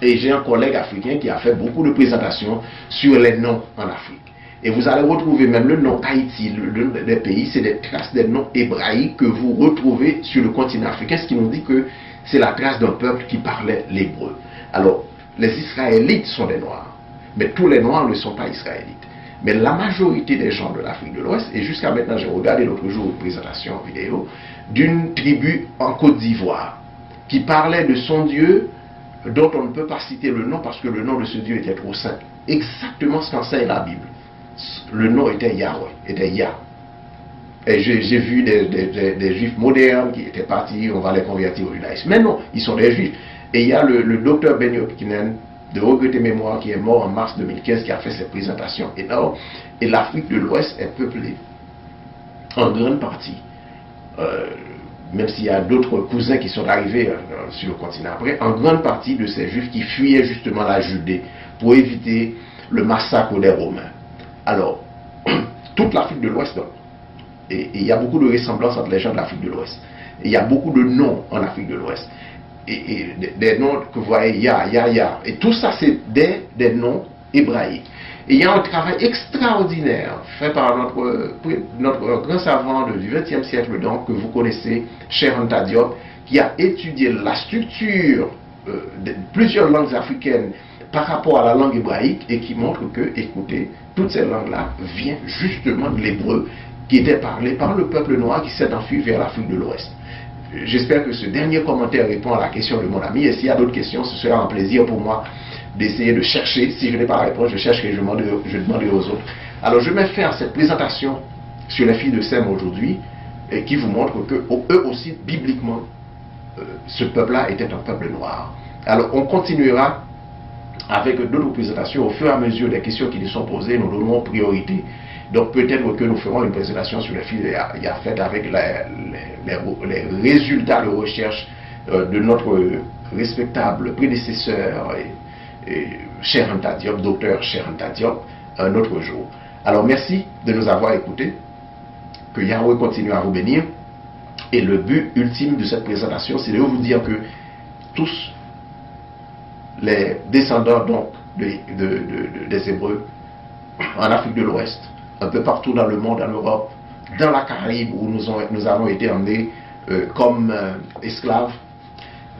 Et j'ai un collègue africain qui a fait beaucoup de présentations sur les noms en Afrique. Et vous allez retrouver même le nom Haïti, le nom des pays, c'est des traces des noms hébraïques que vous retrouvez sur le continent africain, ce qui nous dit que c'est la trace d'un peuple qui parlait l'hébreu. Alors, les Israélites sont des Noirs, mais tous les Noirs ne sont pas Israélites. Mais la majorité des gens de l'Afrique de l'Ouest, et jusqu'à maintenant, j'ai regardé l'autre jour une présentation vidéo d'une tribu en Côte d'Ivoire qui parlait de son Dieu dont on ne peut pas citer le nom parce que le nom de ce Dieu était trop saint. Exactement ce qu'enseigne la Bible. Le nom était Yahweh, était Yah. Et j'ai vu des juifs modernes qui étaient partis, on va les convertir au judaïsme. Mais non, ils sont des juifs. Et il y a le docteur Ben Yopkinen, de regretter mémoire, qui est mort en mars 2015, qui a fait cette présentation énorme. Et l'Afrique de l'Ouest est peuplée, en grande partie, même s'il y a d'autres cousins qui sont arrivés sur le continent après, en grande partie de ces juifs qui fuyaient justement la Judée pour éviter le massacre des Romains. Alors, toute l'Afrique de l'Ouest, et il y a beaucoup de ressemblances entre les gens de l'Afrique de l'Ouest. Il y a beaucoup de noms en Afrique de l'Ouest. Et des noms que vous voyez, Ya. Et tout ça, c'est des noms hébraïques. Et il y a un travail extraordinaire fait par notre grand savant du XXe siècle, donc, que vous connaissez, Cheikh Anta Diop, qui a étudié la structure de plusieurs langues africaines par rapport à la langue hébraïque et qui montre que, écoutez, toutes ces langues-là viennent justement de l'hébreu qui était parlé par le peuple noir qui s'est enfui vers l'Afrique de l'Ouest. J'espère que ce dernier commentaire répond à la question de mon ami, et s'il y a d'autres questions, ce sera un plaisir pour moi d'essayer de chercher. Si je n'ai pas la réponse, je cherche et je demanderai aux autres. Alors je mets fin à cette présentation sur les filles de Sem aujourd'hui, et qui vous montre que eux aussi, bibliquement, ce peuple-là était un peuple noir. Alors on continuera avec d'autres présentations au fur et à mesure des questions qui nous sont posées, nous donnerons priorité. Donc peut-être que nous ferons une présentation sur les filles de Yafet avec les résultats de recherche de notre respectable prédécesseur Cheikh Anta Diop, docteur Cheikh Anta Diop, un autre jour. Alors merci de nous avoir écoutés, que Yahweh continue à vous bénir, et le but ultime de cette présentation, c'est de vous dire que tous les descendants donc des Hébreux en Afrique de l'Ouest, un peu partout dans le monde, en Europe, dans la Caraïbe où nous avons été emmenés comme esclaves,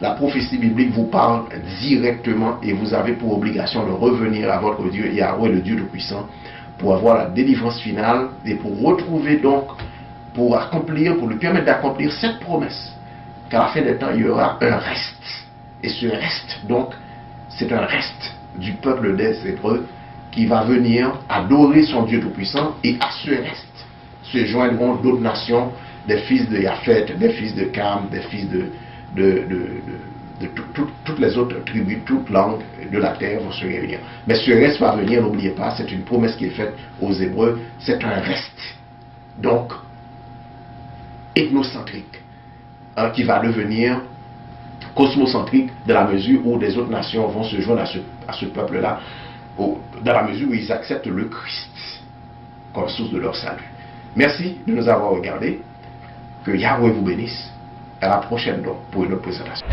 la prophétie biblique vous parle directement et vous avez pour obligation de revenir à votre Dieu, Yahweh, le Dieu Tout-Puissant, pour avoir la délivrance finale et pour retrouver donc, pour lui permettre d'accomplir cette promesse qu'à la fin des temps, il y aura un reste. Et ce reste, donc, c'est un reste du peuple des Hébreux qui va venir adorer son Dieu Tout-Puissant, et à ce reste se joindront d'autres nations, des fils de Yafet, des fils de Cam, des fils de toutes les autres tribus, toutes langues de la terre vont se réunir. Mais ce reste va venir, n'oubliez pas, c'est une promesse qui est faite aux Hébreux, c'est un reste, donc, ethnocentrique, qui va devenir cosmocentrique, dans la mesure où des autres nations vont se joindre à ce peuple-là, dans la mesure où ils acceptent le Christ comme source de leur salut. Merci de nous avoir regardés. Que Yahweh vous bénisse. À la prochaine donc pour une autre présentation.